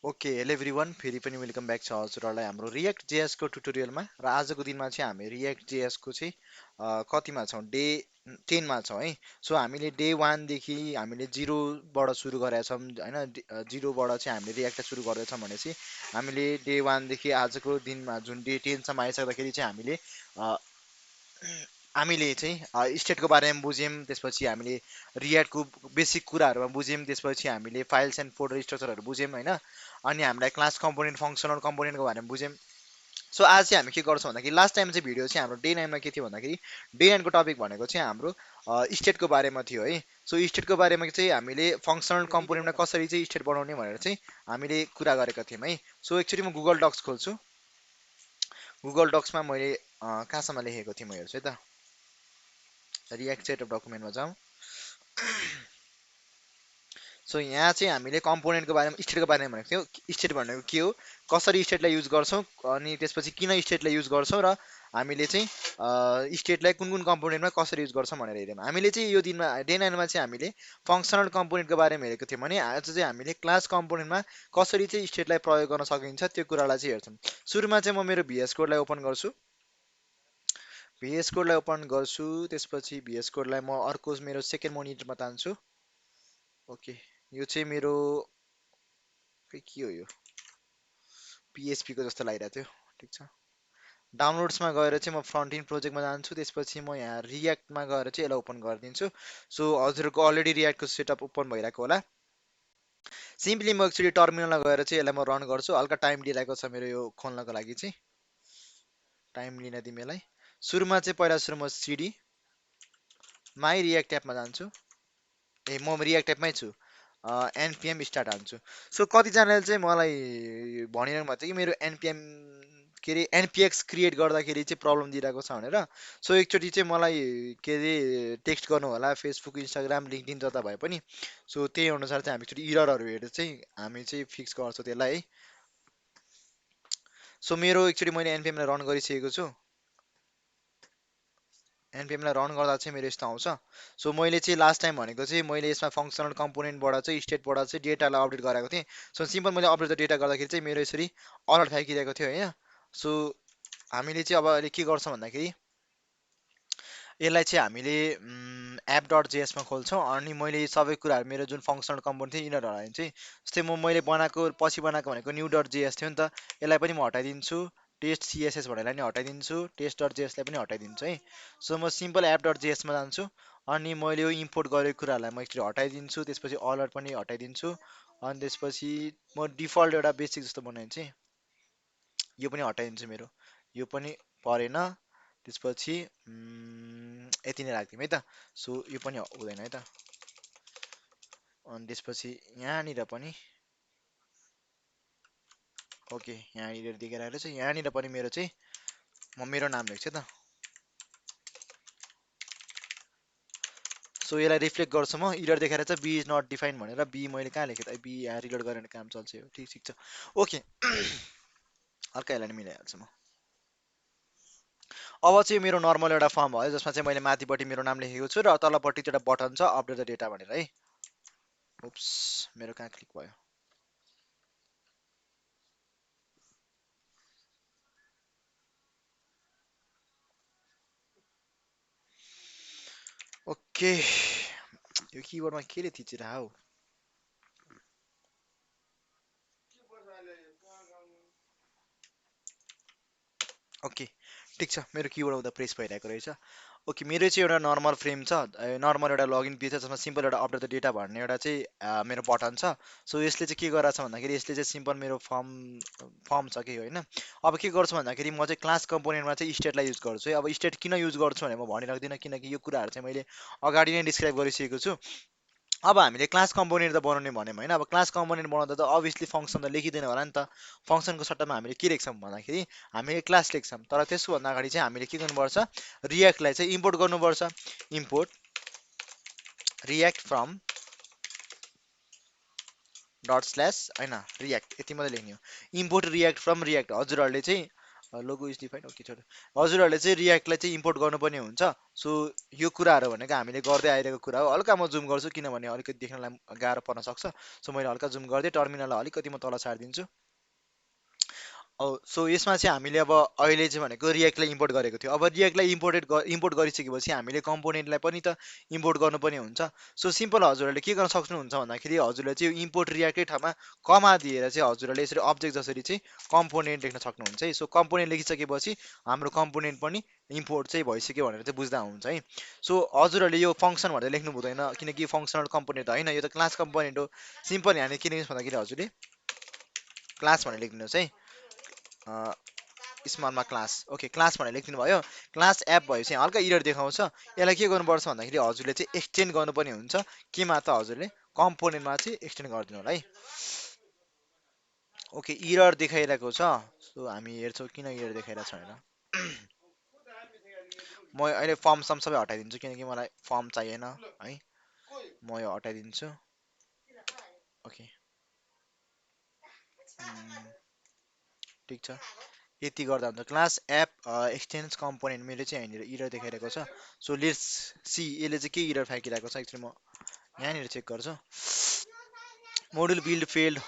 Okay hello everyone फेरि पनि welcome back छ हजुरहरूलाई हाम्रो रियाक्ट जेएसको ट्युटोरियलमा र आजको दिनमा चाहिँ हामी रियाक्ट जेएसको चाहिँ कतिमा छौँ डे 10 मा छौँ है। सो हामीले डे 1 देखि हामीले 0 बाट सुरु गरेका छौँ हैन। 0 बाट चाहिँ हामीले रियाक्ट सुरु गर्दैछौँ भनेपछि हामीले डे 1 देखि आजको दिनमा जुन डे 10 सम्म आइसक्दाखेरि चाहिँ हामीले चाहिँ स्टेटको बारेमा बुझ्यौँ। त्यसपछि हामीले रियाक्टको बेसिक कुराहरूमा बुझ्यौँ। त्यसपछि हामीले फाइल्स एन्ड फोल्डर स्ट्रक्चरहरू बुझ्यौँ होइन। अनि हामीलाई क्लास कम्पोनेन्ट फङ्सनल कम्पोनेन्टको बारेमा बुझ्यौँ। सो आज चाहिँ हामी के गर्छौँ भन्दाखेरि लास्ट टाइम चाहिँ भिडियो चाहिँ हाम्रो डे 9मा के थियो भन्दाखेरि डे 9को टपिक भनेको चाहिँ हाम्रो स्टेटको बारेमा थियो है। सो स्टेटको बारेमा चाहिँ हामीले फङ्सनल कम्पोनेन्टमा कसरी चाहिँ स्टेट बनाउने भनेर चाहिँ हामीले कुरा गरेका थियौँ है। सो एकचोटि म गुगल डक्स खोल्छु। गुगल डक्समा मैले कहाँसम्म लेखेको थिएँ म हेर्छु है त। रियाक्ट सेटअप डकुमेन्टमा जाउँ। सो यहाँ चाहिँ हामीले कम्पोनेन्टको बारेमा स्टेटको बारेमा भनेको थियौँ। स्टेट भनेको के हो, कसरी स्टेटलाई युज गर्छौँ, अनि त्यसपछि किन स्टेटलाई युज गर्छौँ र हामीले चाहिँ स्टेटलाई कुन कुन कम्पोनेन्टमा कसरी युज गर्छौँ भनेर हेऱ्यौँ। हामीले चाहिँ यो दिनमा डे 9मा चाहिँ हामीले फङ्सनल कम्पोनेन्टको बारेमा हेरेको थियौँ भने आज चाहिँ हामीले क्लास कम्पोनेन्टमा कसरी चाहिँ स्टेटलाई प्रयोग गर्न सकिन्छ त्यो कुरालाई चाहिँ हेर्छौँ। सुरुमा चाहिँ म मेरो भिएस कोडलाई ओपन गर्छु। भिएस कोडलाई ओपन गर्छु, त्यसपछि भिएस कोडलाई म अर्को मेरो सेकेन्ड मोनिटरमा तान्छु। ओके, यो चाहिँ मेरो के हो, यो पिएचपीको जस्तो लागिरहेको थियो। ठिक छ, डाउनलोड्समा गएर चाहिँ म फ्रन्ट इन्ड प्रोजेक्टमा जान्छु। त्यसपछि म यहाँ रियाक्टमा गएर चाहिँ यसलाई ओपन गरिदिन्छु। सो हजुरको अलरेडी रियाक्टको सेटअप ओपन भइरहेको होला। सिम्पली म एकचोटि टर्मिनलमा गएर चाहिँ यसलाई म रन गर्छु। हल्का टाइम लिइरहेको छ मेरो यो खोल्नको लागि चाहिँ, टाइम लिन दिउँ यसलाई। सुरुमा चाहिँ पहिला सुरु म सिडी माई रियाक्ट एपमा जान्छु। म रियाक्ट एपमै छु। एनपिएम स्टार्ट हान्छु। सो कतिजनाले चाहिँ मलाई भनिरहनु भएको थियो कि मेरो एनपिएम के अरे एनपिएक्स क्रिएट गर्दाखेरि चाहिँ प्रब्लम दिइरहेको छ भनेर। सो एकचोटि चाहिँ मलाई के अरे टेक्स्ट गर्नु होला, फेसबुक इन्स्टाग्राम लिङ्कडिन जता भए पनि। सो त्यही अनुसार चाहिँ हामी एकचोटि इररहरू हेरेर चाहिँ हामी चाहिँ फिक्स गर्छौँ त्यसलाई है। सो मेरो एकचोटि मैले एनपिएमलाई रन गरिसकेको छु। एनपिएमलाई रन गर्दा चाहिँ मेरो यस्तो आउँछ। सो मैले चाहिँ लास्ट टाइम भनेको चाहिँ मैले यसमा फङ्सनल कम्पोनेन्टबाट चाहिँ स्टेटबाट चाहिँ डेटालाई अपडेट गराएको थिएँ। सो सिम्पल मैले अपडेट द डेटा गर्दाखेरि चाहिँ मेरो यसरी अलर्ट फ्याँकिरहेको थियो होइन। सो हामीले चाहिँ अब अहिले के गर्छौँ भन्दाखेरि यसलाई चाहिँ हामीले एप डट जेएसमा खोल्छौँ। अनि मैले सबै कुराहरू मेरो जुन फङ्सनल कम्पोनेन्ट थियो यिनीहरू चाहिँ जस्तै मैले बनाएको पछि बनाएको भनेको न्यू डट जेएस थियो नि त, यसलाई पनि म हटाइदिन्छु। टेस्ट सिएसएस भनेरलाई पनि हटाइदिन्छु, टेस्ट डट जेएसलाई पनि हटाइदिन्छु है। सो म सिम्पल एप डट जेएसमा जान्छु। अनि मैले यो इम्पोर्ट गरेको कुराहरूलाई म एकचोटि हटाइदिन्छु। त्यसपछि अलर्ट पनि हटाइदिन्छु। अनि त्यसपछि म डिफल्ट एउटा बेसिक जस्तो बनाइदिन्छु है, यो पनि हटाइदिन्छु मेरो, यो पनि परेन। त्यसपछि यति नै राखिदिउँ है त। सो यो पनि हुँदैन है त। अनि त्यसपछि यहाँनिर पनि ओके, यहाँनिर देखाइरहेको छ। यहाँनिर पनि मेरो चाहिँ म मेरो नाम लेख्छु त। सो यसलाई रिफ्लेक्ट गर्छु म, इरर देखाएर चाहिँ बी इज नट डिफाइन भनेर। बी मैले कहाँ लेखेँ त, बी यहाँ रिलोड गरेर काम चल्छ यो। ठिक छ ओके। हल्का यसलाई नै मिलाइहाल्छु म। अब चाहिँ मेरो नर्मल एउटा फर्म भयो जसमा चाहिँ मैले माथिपट्टि मेरो नाम लेखेको छु र तलपट्टि चाहिँ एउटा बटन छ अपडेट द डेटा भनेर है। ओप्स, मेरो कहाँ क्लिक भयो। ओके, यो किबोर्डमा केले थिचिरह हौ। ओके ठिक छ, मेरो किबोर्ड आउँदा प्रेस भइरहेको रहेछ। ओके, मेरो चाहिँ एउटा नर्मल फ्रेम छ, नर्मल एउटा लगइन पेज छ जसमा सिम्पल एउटा अपडेट द डेटा भन्ने एउटा चाहिँ मेरो बटन छ। सो यसले चाहिँ के गरेछ भन्दाखेरि यसले चाहिँ सिम्पल मेरो फर्म छ कि होइन। अब के गर्छु भन्दाखेरि म चाहिँ क्लास कम्पोनेन्टमा चाहिँ स्टेटलाई युज गर्छु है। अब स्टेट किन युज गर्छु भने म भनिराख्दिनँ, किनकि यो कुराहरू चाहिँ मैले अगाडि नै डिस्क्राइब गरिसकेको छु। अब हामीले क्लास कम्पोनेन्ट त बनाउने भन्यौँ होइन। अब क्लास कम्पोनेन्ट बनाउँदा त अभियसली फङ्सन त लेखिँदैन होला नि त। फङ्सनको सट्टामा हामीले के लेख्छौँ भन्दाखेरि हामीले क्लास लेख्छौँ। तर त्यसभन्दा अगाडि चाहिँ हामीले के गर्नुपर्छ, रियाक्टलाई चाहिँ इम्पोर्ट गर्नुपर्छ। Import react from dot slash होइन रियाक्ट, यति मात्रै लेख्ने हो। Import react from react. हजुरहरूले चाहिँ लोगो इज डिफाइन ओके छोड हजुरहरूले चाहिँ रियाक्टलाई चाहिँ इम्पोर्ट गर्नुपर्ने हुन्छ सो यो कुराहरू भनेको हामीले गर्दै आइरहेको कुरा हो हल्का म जुम गर्छु किनभने अलिकति देख्नलाई गाह्रो पर्न सक्छ सो मैले हल्का जुम गर्दै टर्मिनललाई अलिकति म तल सारिदिन्छु सो यसमा चाहिँ हामीले अब अहिले चाहिँ भनेको रियाक्टलाई इम्पोर्ट गरेको थियो अब रियाक्टलाई इम्पोर्ट गरिसकेपछि हामीले कम्पोनेन्टलाई पनि त इम्पोर्ट गर्नुपर्ने हुन्छ सो सिम्पल हजुरहरूले के गर्न सक्नुहुन्छ भन्दाखेरि हजुरले चाहिँ यो इम्पोर्ट रियाक्टकै ठाउँमा कमा दिएर चाहिँ हजुरहरूले यसरी अब्जेक्ट जसरी चाहिँ कम्पोनेन्ट लेख्न सक्नुहुन्छ है सो कम्पोनेन्ट लेखिसकेपछि हाम्रो कम्पोनेन्ट पनि इम्पोर्ट चाहिँ भइसक्यो भनेर चाहिँ बुझ्दा हुन्छ है सो हजुरहरूले यो फङ्सन भनेर लेख्नु हुँदैन किनकि फङ्सनल कम्पोनेन्ट होइन यो त क्लास कम्पोनेन्ट हो सिम्पल यहाँनिर के लेख्नुहोस् भन्दाखेरि हजुरले क्लास भनेर लेखिदिनुहोस् है स्मलमा क्लास ओके क्लास भनेर लेखिदिनु भयो क्लास एप भएपछि हल्का इरर देखाउँछ यसलाई के गर्नुपर्छ भन्दाखेरि हजुरले चाहिँ एक्सटेन्ड गर्नुपर्ने हुन्छ केमा त हजुरले कम्पोनेन्टमा चाहिँ एक्सटेन्ड गरिदिनु होला है ओके इरर देखाइरहेको छ सो हामी हेर्छौँ किन इरर देखाइरहेको छ भनेर म अहिले फर्म सम सबै हटाइदिन्छु किनकि मलाई फर्म चाहिएन है म यो हटाइदिन्छु ओके ठिक छ यति गर्दा हुन्छ क्लास एप एक्सटेन्स कम्पोनेन्ट मेरो चाहिँ यहाँनिर इरर देखाइरहेको छ सो लेट्स सी यसले चाहिँ के इरर फ्याँकिरहेको छ एक्चुली म यहाँनिर चेक गर्छु module build failed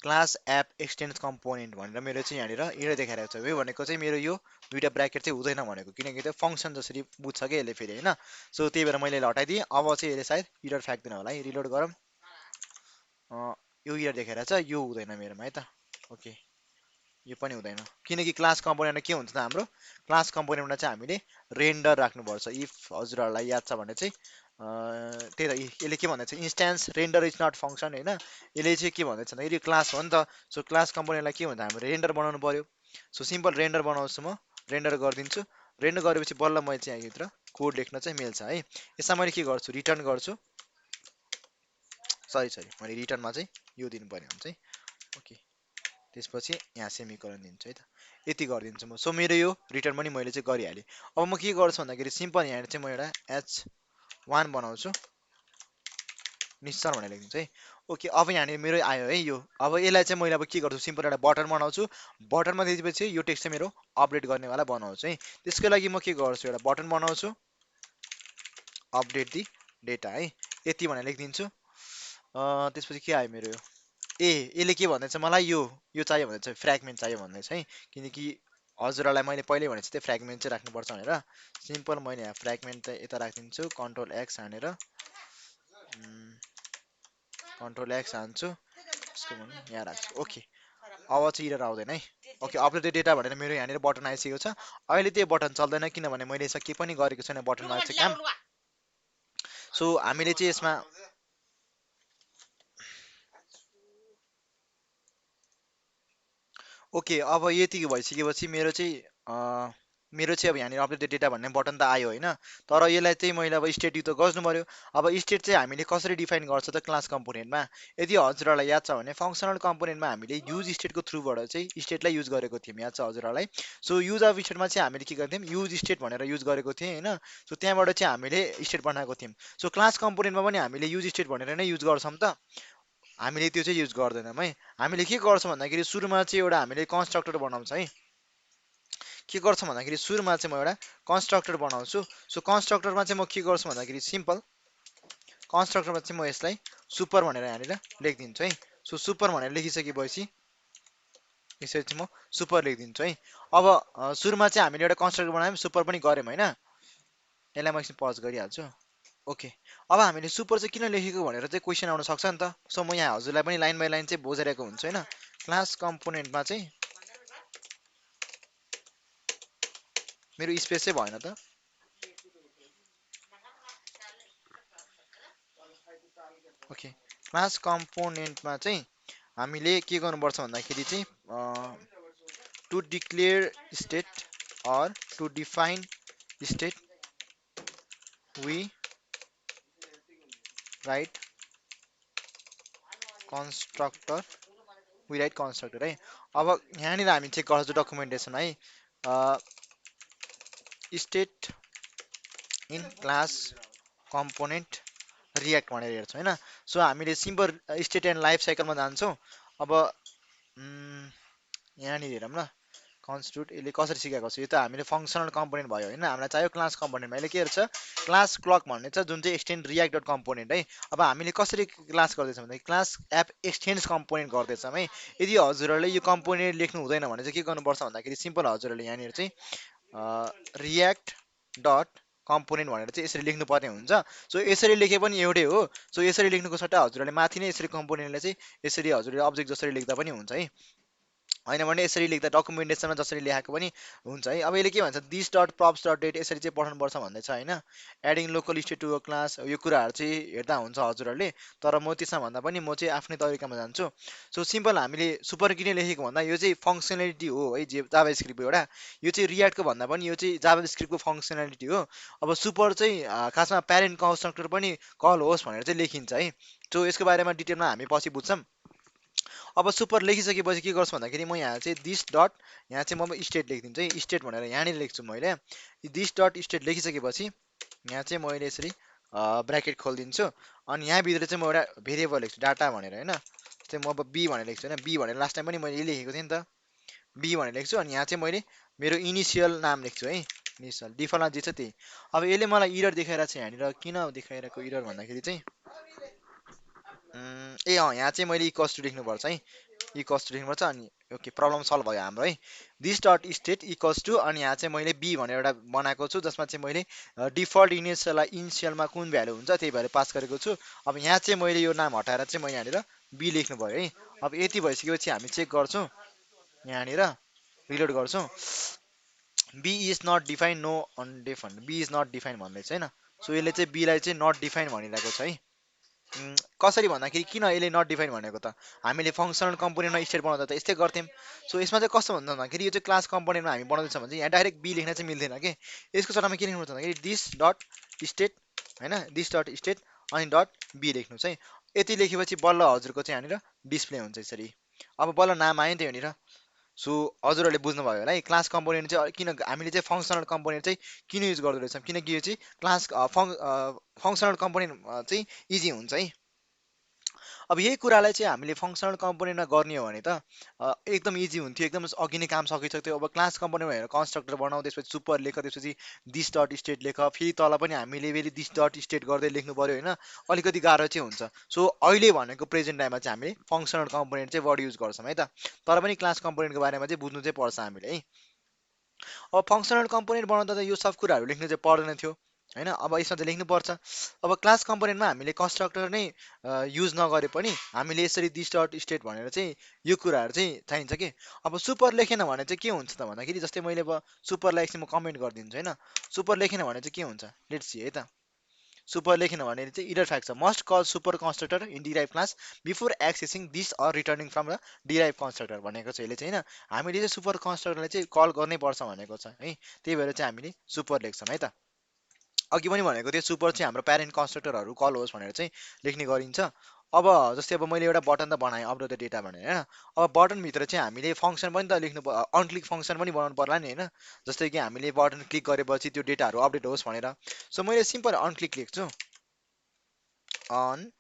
class app extends component भनेर मेरो चाहिँ यहाँनिर इरर देखाइरहेको छ यो भनेको चाहिँ मेरो यो दुइटा ब्राकेट चाहिँ हुँदैन भनेको किनकि त्यो फङ्सन जसरी बुझ्छ कि यसले फेरि होइन सो त्यही भएर मैले यसलाई हटाइदिएँ अब चाहिँ यसले सायद इरर फ्याँक्दैन होला है रिलोड गरौँ यो इरर देखाइरहेको छ यो हुँदैन मेरोमा है त ओके यो पनि हुँदैन किनकि क्लास कम्पोनेन्टमा के हुन्छ त हाम्रो क्लास कम्पोनेन्टमा चाहिँ हामीले रेन्डर राख्नुपर्छ इफ हजुरहरूलाई याद छ भने चाहिँ त्यही त यसले के भन्दैछ instance render is not function होइन यसले चाहिँ के भन्दैछ भन्दाखेरि क्लास हो नि त सो क्लास कम्पोनेन्टलाई के भन्छ हाम्रो रेन्डर बनाउनु पर्यो सो सिम्पल रेन्डर बनाउँछु म रेन्डर गरिदिन्छु रेन्डर गरेपछि बल्ल मैले चाहिँ यहाँभित्र कोड लेख्न चाहिँ मिल्छ है यसमा मैले के गर्छु रिटर्न गर्छु सरी मैले रिटर्नमा चाहिँ यो दिनुपर्ने हुन्छ है ओके त्यसपछि यहाँ सेमिकोलन दिन्छु है त यति गरिदिन्छु म सो मेरो यो रिटर्न पनि मैले चाहिँ गरिहालेँ अब म के गर्छु भन्दाखेरि सिम्पल यहाँ चाहिँ म एउटा h1 बनाउँछु निश्चल भनेर लेखिदिन्छु है ओके अब यहाँनिर मेरो आयो है यो अब यसलाई चाहिँ मैले अब के गर्छु सिम्पल एउटा बटन बनाउँछु बटनमा दिएपछि यो टेक्स्ट चाहिँ मेरो अपडेट गर्नेवाला बनाउँछु है त्यसको लागि म के गर्छु एउटा बटन बनाउँछु अपडेट दि डेटा है यति भनेर लेखिदिन्छु त्यसपछि के आयो मेरो यो यसले के भन्दैछ मलाई यो चाहियो भन्दैछ फ्रेगमेन्ट चाहियो भन्दैछ है किनकि हजुरहरूलाई मैले पहिल्यै भनेको छु त्यो फ्रेगमेन्ट चाहिँ राख्नुपर्छ भनेर सिम्पल मैले यहाँ फ्रेगमेन्ट चाहिँ यता राखिदिन्छु कन्ट्रोल एक्स हानेर कन्ट्रोल एक्स हान्छु यसको भन्नु यहाँ राख्छु ओके अब चाहिँ इरर आउँदैन है ओके अपलोड डेटा भनेर मेरो यहाँनिर बटन आइसकेको छ अहिले त्यो बटन चल्दैन किनभने मैले यसमा के पनि गरेको छैन बटनमा चाहिँ काम सो हामीले चाहिँ यसमा ओके अब यति भइसकेपछि मेरो चाहिँ अब यहाँनिर अपडेट डेटा भन्ने बटन त आयो होइन तर यसलाई चाहिँ मैले अब स्टेट युज त गर्नु पर्यो अब स्टेट चाहिँ हामीले कसरी डिफाइन गर्छ त क्लास कम्पोनेन्टमा यदि हजुरहरूलाई याद छ भने फङ्सनल कम्पोनेन्टमा हामीले युज स्टेटको थ्रुबाट चाहिँ स्टेटलाई युज गरेको थियौँ याद छ हजुरहरूलाई सो युज अफ स्टेटमा चाहिँ हामीले के गर्थ्यौँ युज स्टेट भनेर युज गरेको थियौँ होइन सो त्यहाँबाट चाहिँ हामीले स्टेट बनाएको थियौँ सो क्लास कम्पोनेन्टमा पनि हामीले युज स्टेट भनेर नै युज गर्छौँ त हामीले त्यो चाहिँ युज गर्दैनौँ है हामीले के गर्छौँ भन्दाखेरि सुरुमा चाहिँ एउटा हामीले कन्स्ट्रक्टर बनाउँछ है के गर्छौँ भन्दाखेरि सुरुमा चाहिँ म एउटा कन्स्ट्रक्टर बनाउँछु सो कन्स्ट्रक्टरमा चाहिँ म के गर्छु भन्दाखेरि सिम्पल कन्स्ट्रक्टरमा चाहिँ म यसलाई सुपर भनेर यहाँनिर लेखिदिन्छु है सो सुपर भनेर लेखिसकेपछि यसरी चाहिँ म सुपर लेखिदिन्छु है अब सुरुमा चाहिँ हामीले एउटा कन्स्ट्रक्टर बनायौँ सुपर पनि गऱ्यौँ होइन यसलाई म एकछिन पज गरिहाल्छु ओके अब हामीले सुपर चाहिँ किन लेखेको भनेर चाहिँ क्वेसन आउन सक्छ नि त सो म यहाँ हजुरलाई पनि लाइन बाई लाइन चाहिँ बुझाइरहेको हुन्छु होइन क्लास कम्पोनेन्टमा चाहिँ मेरो स्पेस चाहिँ भएन त ओके क्लास कम्पोनेन्टमा चाहिँ हामीले के गर्नुपर्छ भन्दाखेरि चाहिँ to declare state or to define state we write constructor we write constructor है अब यहाँनिर हामी चेक गर्छौँ डकुमेन्टेसन है state in class component React भनेर हेर्छौँ होइन सो हामीले सिम्पल स्टेट एन्ड लाइफ साइकलमा जान्छौँ अब यहाँनिर हेरौँ ल कन्स्टिट्युट यसले कसरी सिकाएको छ, यो त हामीले फङ्सनल कम्पोनेन्ट भयो होइन, हामीलाई चाहियो क्लास कम्पोनेन्टमा। यसले के छ, क्लास क्लक भन्ने छ जुन चाहिँ एक्सटेन्ड रियाक्ट डट कम्पोनेन्ट है। अब हामीले कसरी क्लास गर्दैछौँ भन्दा क्लास एप एक्सटेन्ड्स कम्पोनेन्ट गर्दैछौँ है। यदि हजुरहरूले यो कम्पोनेन्ट लेख्नु हुँदैन भने चाहिँ के गर्नुपर्छ भन्दाखेरि सिम्पल हजुरहरूले यहाँनिर चाहिँ रियाक्ट डट कम्पोनेन्ट भनेर चाहिँ यसरी लेख्नुपर्ने हुन्छ। सो यसरी लेखे पनि एउटै हो। सो यसरी लेख्नुको सट्टा हजुरहरूले माथि नै यसरी कम्पोनेन्टलाई चाहिँ यसरी हजुरले अब्जेक्ट जसरी लेख्दा पनि हुन्छ है, होइन भने यसरी लेख्दा डकुमेन्टेसनमा जसरी लेखाएको पनि हुन्छ है। अब यसले के भन्छ, this dot props dot date यसरी चाहिँ पठाउनुपर्छ भन्दैछ होइन। Adding local state to a class, यो कुराहरू चाहिँ हेर्दा हुन्छ हजुरहरूले, तर म त्यसमा भन्दा पनि म चाहिँ आफ्नै तरिकामा जान्छु। सो सिम्पल हामीले सुपर किन लेखेको भन्दा यो चाहिँ फङ्सनालिटी हो है, जाभा स्क्रिप्टको एउटा, यो चाहिँ रियाक्टको भन्दा पनि यो चाहिँ जाभा स्क्रिप्टको फङ्सनालिटी हो। अब सुपर चाहिँ खासमा प्यारेन्ट कन्स्ट्रक्टर पनि कल होस् भनेर चाहिँ लेखिन्छ है। सो यसको बारेमा डिटेलमा हामी पछि बुझ्छौँ। अब सुपर लेखिसकेपछि के गर्छु भन्दाखेरि म यहाँ चाहिँ दिस डट, यहाँ चाहिँ म स्टेट लेखिदिन्छु है, स्टेट भनेर यहाँनिर लेख्छु मैले। दिस डट स्टेट लेखिसकेपछि यहाँ चाहिँ मैले यसरी ब्राकेट खोलिदिन्छु, अनि यहाँभित्र चाहिँ म एउटा भेरिएबल लेख्छु डाटा भनेर होइन। चाहिँ म अब बी भनेर लेख्छु होइन, बी भनेर लास्ट टाइम पनि मैले लेखेको थिएँ नि त, बी भनेर लेख्छु। अनि यहाँ चाहिँ मैले मेरो इनिसियल नाम लेख्छु है, इनिसियल डिफल्टमा जे छ त्यही। अब यसले मलाई इरर देखाइरहेको छ यहाँनिर, किन देखाइरहेको इरर भन्दाखेरि चाहिँ यहाँ चाहिँ मैले इक्वल्स टु लेख्नुपर्छ है, इक्वल्स टु लेख्नुपर्छ। अनि ओके, प्रब्लम सल्भ भयो हाम्रो है। This dot state equals to, अनि यहाँ चाहिँ मैले बी भनेर एउटा बनाएको छु जसमा चाहिँ मैले डिफल्ट इनिसियलमा कुन भ्यालु हुन्छ त्यही भएर पास गरेको छु। अब यहाँ चाहिँ मैले यो नाम हटाएर चाहिँ म यहाँनिर बी लेख्नु भयो है। अब यति भइसकेपछि हामी चेक गर्छौँ, यहाँनिर रिलोड गर्छौँ, B is not define no undefined, B is not define भन्दैछ होइन। सो यसले चाहिँ बीलाई चाहिँ नट डिफाइन भनिरहेको छ है। कसरी भन्दाखेरि किन यसले नट डिफाइन भनेको त, हामीले फङ्सनल कम्पोनेन्टमा स्टेट बनाउँदा त यस्तै गर्थ्यौँ। सो यसमा चाहिँ कस्तो हुन्छ भन्दाखेरि यो चाहिँ क्लास कम्पोनेन्टमा हामी बनाउँदैछौँ भने चाहिँ यहाँ डाइरेक्ट बी लेख्न चाहिँ मिल्दैन कि, यसको सट्टामा के लेख्नुपर्छ भन्दाखेरि दिस डट स्टेट होइन, दिस डट स्टेट अनि डट बी लेख्नुहोस् है। यति लेखेपछि बल्ल हजुरको चाहिँ यहाँनिर डिस्प्ले हुन्छ यसरी। अब बल्ल नाम आयो नि त यहाँनिर। सो हजुरहरूले बुझ्नुभयो होला है, क्लास कम्पोनेन्ट चाहिँ किन हामीले चाहिँ फङ्सनल कम्पोनेन्ट चाहिँ किन युज गर्दो रहेछौँ, किनकि यो चाहिँ क्लास फङ्सनल कम्पोनेन्ट चाहिँ इजी हुन्छ है। अब यही कुरालाई चाहिँ हामीले फङ्सनल कम्पोनेन्टमा गर्ने हो भने त एकदम इजी हुन्थ्यो, एकदम अघि नै काम सकिसक्थ्यो। अब क्लास कम्पोनेन्टमा हेरेर कन्स्ट्रक्टर बनाऊ, त्यसपछि सुपर लेख, त्यसपछि दिस डट स्टेट लेख, फेरि तल पनि हामीले फेरि दिस डट स्टेट गर्दै लेख्नु पऱ्यो होइन, अलिकति गाह्रो चाहिँ हुन्छ। सो अहिले भनेको प्रेजेन्ट टाइममा चाहिँ हामीले फङ्सनल कम्पोनेन्ट चाहिँ बढी युज गर्छौँ है त, तर पनि क्लास कम्पोनेन्टको बारेमा चाहिँ बुझ्नु चाहिँ पर्छ हामीले है। अब फङ्सनल कम्पोनेन्ट बनाउँदा त यो सब कुराहरू लेख्नु चाहिँ पर्दैन थियो होइन, अब यसमा चाहिँ लेख्नुपर्छ। अब क्लास कम्पोनेन्टमा हामीले कन्स्ट्रक्टर नै युज नगरे पनि हामीले यसरी दिस डट स्टेट भनेर चाहिँ यो कुराहरू चाहिँ चाहिन्छ कि। अब सुपर लेखेन भने चाहिँ के हुन्छ त भन्दाखेरि, जस्तै मैले अब सुपरलाई एकछिन म कमेन्ट गरिदिन्छु होइन, सुपर लेखेन भने चाहिँ के हुन्छ लेट्स सी है त। सुपर लेखेन भने चाहिँ इरर फ्याक्छ, must call super constructor in derive class before accessing this or returning from the derive constructor भनेको छ यसले चाहिँ होइन। हामीले चाहिँ सुपर कन्स्ट्रक्टरलाई चाहिँ कल गर्नै पर्छ भनेको छ है, त्यही भएर चाहिँ हामीले सुपर लेख्छौँ है त। अघि पनि भनेको थियो सुपर चाहिँ हाम्रो प्यारेन्ट कन्स्ट्रक्टरहरू कल होस् भनेर चाहिँ लेख्ने गरिन्छ। अब जस्तै अब मैले एउटा बटन त बनाएँ अपलोड द डेटा भनेर होइन, अब बटनभित्र चाहिँ हामीले फङ्सन पनि त लेख्नु, अनक्लिक फङ्सन पनि बनाउनु पर्ला नि होइन। जस्तै कि हामीले बटन क्लिक गरेपछि त्यो डेटाहरू अपडेट होस् भनेर। सो मैले सिम्पल अनक्लिक लेख्छु, अन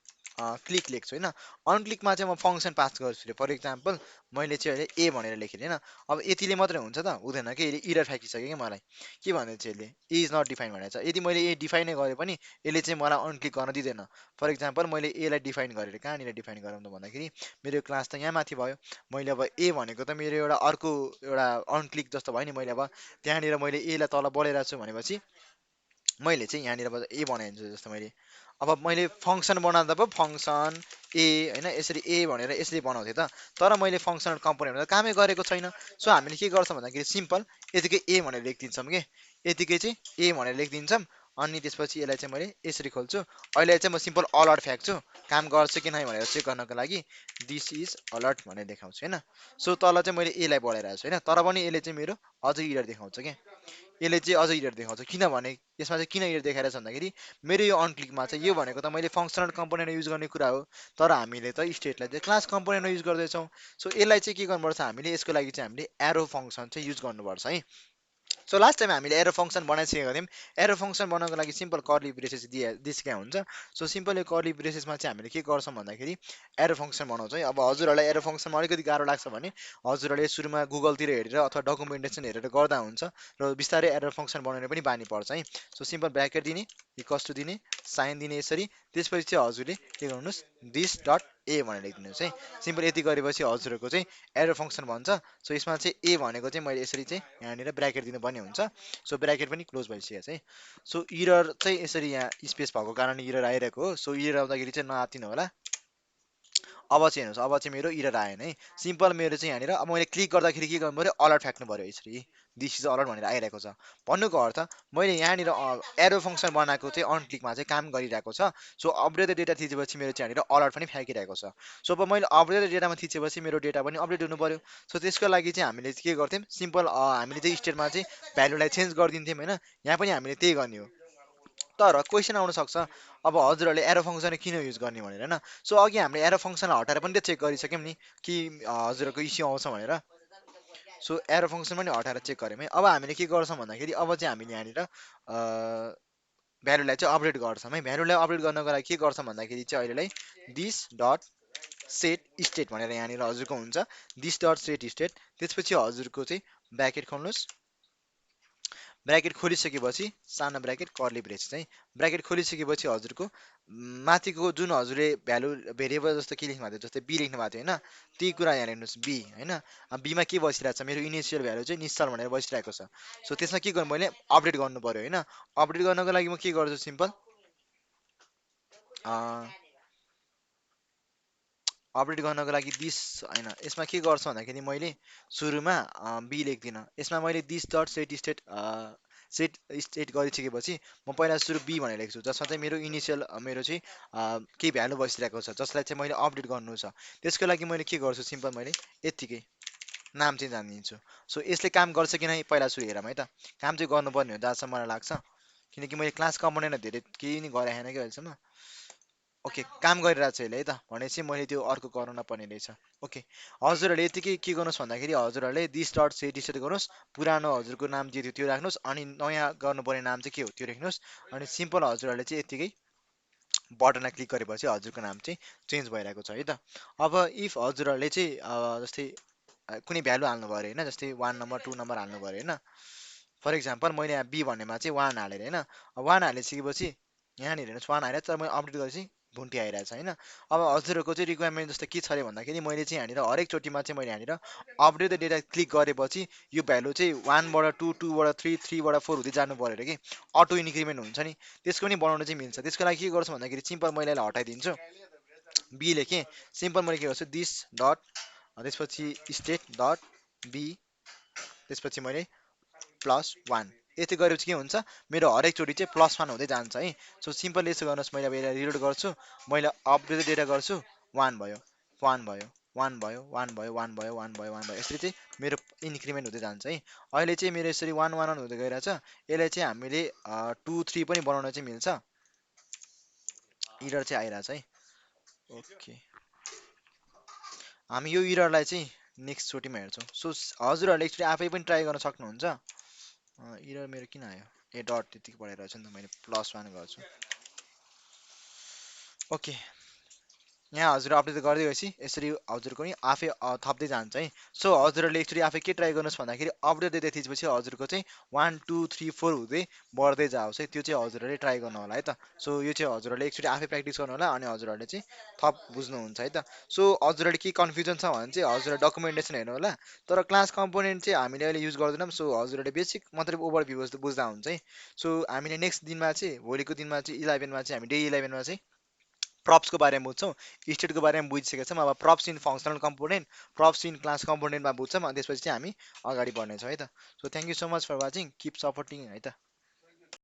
क्लिक लेख्छु होइन। अनक्लिकमा चाहिँ म फङ्सन पास गर्छु, फर इक्जाम्पल मैले चाहिँ अहिले ए भनेर लेखेँ होइन। अब यतिले मात्रै हुन्छ त हुँदैन कि, यसले इरर फ्याँकिसक्यो कि मलाई, के भन्दैछ यसले ए इज नट डिफाइन भनेको छ। यदि मैले ए डिफाइनै गरेँ पनि यसले चाहिँ मलाई अनक्लिक गर्न दिँदैन। फर इक्जाम्पल मैले एलाई डिफाइन गरेर कहाँनिर डिफाइन गरौँ त भन्दाखेरि मेरो क्लास त यहाँ माथि भयो, मैले अब ए भनेको त मेरो एउटा अर्को एउटा अनक्लिक जस्तो भयो नि, मैले अब त्यहाँनिर मैले एलाई तल बढाइरहेको छु भनेपछि मैले चाहिँ यहाँनिर ए बनाइदिन्छु। जस्तो मैले अब मैले फङ्सन बनाउँदा पो फङ्सन ए होइन यसरी ए भनेर यसरी बनाउँथेँ त, तर मैले फङ्सनल कम्पोनेन्टमा त कामै गरेको छैन। सो हामीले के गर्छौँ भन्दाखेरि सिम्पल यतिकै ए भनेर लेखिदिन्छौँ कि, यतिकै चाहिँ ए भनेर लेखिदिन्छौँ। अनि त्यसपछि यसलाई चाहिँ मैले यसरी खोल्छु, अहिले चाहिँ म सिम्पल अलर्ट फ्याँक्छु, काम गर्छ कि नै भनेर चेक गर्नको लागि दिस इज अलर्ट भनेर देखाउँछु होइन। सो तल चाहिँ मैले एलाई बढाइरहेको छु होइन, तर पनि यसले चाहिँ मेरो अझै इरर देखाउँछ क्या, यसले चाहिँ अझै इरर देखाउँछ। किनभने यसमा चाहिँ किन इरर देखाइरहेछ भन्दाखेरि मेरो यो अनक्लिकमा चाहिँ यो भनेको त मैले फङ्सनल कम्पोनेन्ट युज गर्ने कुरा हो, तर हामीले त स्टेटलाई चाहिँ क्लास कम्पोनेन्टमा युज गर्दैछौँ। सो यसलाई चाहिँ के गर्नुपर्छ हामीले, यसको लागि चाहिँ हामीले एरो फङ्सन चाहिँ युज गर्नुपर्छ है। सो लास्ट टाइम हामीले एरो फङ्सन बनाइसकेको थियौँ। एरो फङ्सन बनाउनको लागि सिम्पल कर्ली ब्रेसेस दिइसकेको हुन्छ। सो सिम्पल यो कर्ली ब्रेसेसमा चाहिँ हामीले के गर्छौँ भन्दाखेरि एरो फङ्सन बनाउँछ है। अब हजुरहरूलाई एरो फङ्सनमा अलिकति गाह्रो लाग्छ भने हजुरहरूले सुरुमा गुगलतिर हेरेर अथवा डकुमेन्टेसन हेरेर गर्दा हुन्छ र बिस्तारै एरो फङ्सन बनाउने पनि बानी पर्छ है। सो सिम्पल ब्राकेट दिने, इक्वल्स टु दिने, साइन दिने यसरी, त्यसपछि चाहिँ हजुरले के गर्नुहोस् दिस डट ए भनेर लेखिदिनुहोस् है। सिम्पल यति गरेपछि हजुरहरूको चाहिँ एरो फङ्सन भन्छ। सो यसमा चाहिँ ए भनेको चाहिँ मैले यसरी चाहिँ यहाँनिर ब्राकेट दिनुपर्ने हुन्छ। सो ब्राकेट पनि क्लोज भइसकेको छ है। सो इरर चाहिँ यसरी यहाँ स्पेस भएको कारणले इरर आइरहेको हो। सो इरर आउँदाखेरि चाहिँ नआत्तिनु होला। अब चाहिँ हेर्नुहोस्, अब चाहिँ मेरो इरर आएन है। सिम्पल मेरो चाहिँ यहाँनिर अब मैले क्लिक गर्दाखेरि के गर्नु पऱ्यो, अलर्ट फ्याक्नु पऱ्यो यसरी, दिस इज अलर्ट भनेर आइरहेको छ। भन्नुको अर्थ मैले यहाँनिर एरो फङ्सन बनाएको चाहिँ अन क्लिकमा चाहिँ काम गरिरहेको छ। सो अपडेटेड डेटा थिचेपछि मेरो चाहिँ यहाँनिर अलर्ट पनि फ्याँकिरहेको छ। सो अब मैले अपडेटेड डेटामा थिचेपछि मेरो डेटा पनि अपडेट हुनु पऱ्यो। सो त्यसको लागि चाहिँ हामीले के गर्थ्यौँ, सिम्पल हामीले चाहिँ स्टेटमा चाहिँ भ्यालुलाई चेन्ज गरिदिन्थ्यौँ होइन। यहाँ पनि हामीले त्यही गर्ने हो। तर क्वेसन आउन सक्छ अब हजुरहरूले एरो फङ्सन किन युज गर्ने भनेर होइन। सो अघि हामीले एरो फङ्सनलाई हटाएर पनि त चेक गरिसक्यौँ नि कि हजुरहरूको इस्यु आउँछ भनेर। सो एरो फङ्सन पनि हटाएर चेक गऱ्यौँ है। अब हामीले के गर्छौँ भन्दाखेरि अब चाहिँ हामीले यहाँनिर भ्यालुलाई चाहिँ अपडेट गर्छौँ है। भ्यालुलाई अपडेट गर्नको लागि के गर्छौँ भन्दाखेरि चाहिँ अहिलेलाई दिस डट सेट स्टेट भनेर यहाँनिर हजुरको हुन्छ, दिस डट सेट स्टेट। त्यसपछि हजुरको चाहिँ ब्राकेट खोल्नुहोस्, ब्राकेट खोलिसकेपछि सानो ब्राकेट कर्ली ब्रेसेस है। ब्राकेट खोलिसकेपछि हजुरको माथिको जुन हजुरले भ्यालु भेरिएबल जस्तो के लेख्नु भएको थियो, जस्तै बी लेख्नु भएको थियो होइन, त्यही कुरा यहाँ लेख्नुहोस् बी होइन। अब बीमा के बसिरहेको छ, मेरो इनिसियल भ्यालु चाहिँ निश्चल भनेर बसिरहेको छ। सो त्यसमा के गर्नु, मैले अपडेट गर्नु पऱ्यो होइन। अपडेट गर्नको लागि म के गर्छु, सिम्पल अपडेट गर्नको लागि दिस होइन, यसमा के गर्छु भन्दाखेरि मैले सुरुमा बी लेख्दिनँ, यसमा मैले this dot set state set state गरिसकेपछि म पहिला सुरु बी भनेर लेख्छु, जसमा चाहिँ मेरो इनिसियल मेरो चाहिँ केही भ्यालु बसिरहेको छ जसलाई चाहिँ मैले अपडेट गर्नु छ। त्यसको लागि मैले के गर्छु, सिम्पल मैले यत्तिकै नाम चाहिँ जानिदिन्छु। सो यसले काम गर्छ कि नै पहिला सुरु हेरौँ है त। काम चाहिँ गर्नुपर्ने हो जहाँसम्म मलाई लाग्छ, किनकि मैले क्लास कम्पोनेन्ट धेरै केही नि गराएन कि अहिलेसम्म। ओके काम गरिरहेको छ यसले है त, भनेपछि मैले त्यो अर्को गर्नु नपर्ने रहेछ। ओके हजुरहरूले यतिकै के गर्नुहोस् भन्दाखेरि हजुरहरूले दिस डट सेट स्टेट गर्नुहोस्, पुरानो हजुरको नाम जे थियो त्यो राख्नुहोस्, अनि नयाँ गर्नुपर्ने नाम चाहिँ के हो त्यो लेख्नुहोस्। अनि सिम्पल हजुरहरूले चाहिँ यतिकै बटनलाई क्लिक गरेपछि हजुरको नाम चाहिँ चेन्ज भइरहेको छ है त। अब इफ हजुरहरूले चाहिँ जस्तै कुनै भ्यालु हाल्नु पऱ्यो होइन, जस्तै 1 नम्बर 2 नम्बर हाल्नु पऱ्यो होइन। फर इक्जाम्पल मैले यहाँ बी भन्नेमा चाहिँ 1 हालेर होइन, 1 हालिसकेपछि यहाँनिर हेर्नुहोस् 1 आइरहेको, तर मैले अपडेट गरेपछि भुन्टी आइरहेको छ होइन। अब हजुरहरूको चाहिँ रिक्वायरमेन्ट जस्तो के छ अरे भन्दाखेरि मैले चाहिँ यहाँनिर हरेकचोटिमा चाहिँ मैले यहाँनिर अपडेट द डेटा क्लिक गरेपछि यो भ्यालु चाहिँ 1 बाट 2, 2 बाट 3, 3 बाट 4 हुँदै जानु पऱ्यो अरे कि अटो इन्क्रिमेन्ट हुन्छ नि, त्यसको पनि बनाउन चाहिँ मिल्छ। त्यसको लागि के गर्छु भन्दाखेरि सिम्पल मैले यसलाई हटाइदिन्छु, बी लेखेँ, सिम्पल मैले के गर्छु दिस डट त्यसपछि स्टेट डट बी, त्यसपछि मैले +1 यति गरेपछि के हुन्छ, मेरो हरेकचोटि चाहिँ +1 हुँदै जान्छ है। सो सिम्पल यसो गर्नुहोस्, मैले अब यसलाई रिलोड गर्छु, मैले अपडेट डेटा गर्छु, 1 भयो 1 भयो 1 भयो 1 भयो 1 भयो 1 भयो 1 भयो, यसरी चाहिँ मेरो इन्क्रिमेन्ट हुँदै जान्छ है। अहिले चाहिँ मेरो यसरी 1 1 1 हुँदै गइरहेछ। यसलाई चाहिँ हामीले 2 3 पनि बनाउन चाहिँ मिल्छ, इरर चाहिँ आइरहेछ है। ओके हामी यो इररलाई चाहिँ नेक्स्ट चोटिमा हेर्छौँ। सो हजुरहरूले एकचोटि आफै पनि ट्राई गर्न सक्नुहुन्छ। इरर मेरो किन आयो, ए डट त्यतिकै पढेर छ नि त, मैले +1 गर्छु। ओके यहाँ हजुर अपडेट गर्दै गएपछि यसरी हजुरको नि आफै थप्दै जान्छ है। सो हजुरहरूले एकचोटि आफै के ट्राई गर्नुहोस् भन्दाखेरि अपडेट दिँदै थिएपछि हजुरको चाहिँ 1 2 3 4 हुँदै बढ्दै जाओस् है, त्यो चाहिँ हजुरहरूले ट्राई गर्नु होला है त। सो यो चाहिँ हजुरहरूले एकचोटि आफै प्र्याक्टिस गर्नु होला, अनि हजुरहरूले चाहिँ थप बुझ्नुहुन्छ है त। सो हजुरहरूले के कन्फ्युजन छ भने चाहिँ हजुरहरूले डकुमेन्टेसन हेर्नु होला, तर क्लास कम्पोनेन्ट चाहिँ हामीले अहिले युज गर्दैनौँ। सो हजुरहरूले बेसिक मतलब ओभरभ्यू बुझ्दा हुन्छ है। सो हामीले नेक्स्ट दिनमा चाहिँ भोलिको दिनमा चाहिँ 11मा चाहिँ हामी डे 11मा चाहिँ प्रप्सको बारेमा बुझ्छौँ, स्टेटको बारेमा बुझिसकेका छौँ। अब props in functional component, props in class कम्पोनेन्टमा बुझ्छौँ, अनि त्यसपछि चाहिँ हामी अगाडि बढ्नेछौँ है त। So thank you so much for watching, keep supporting है त।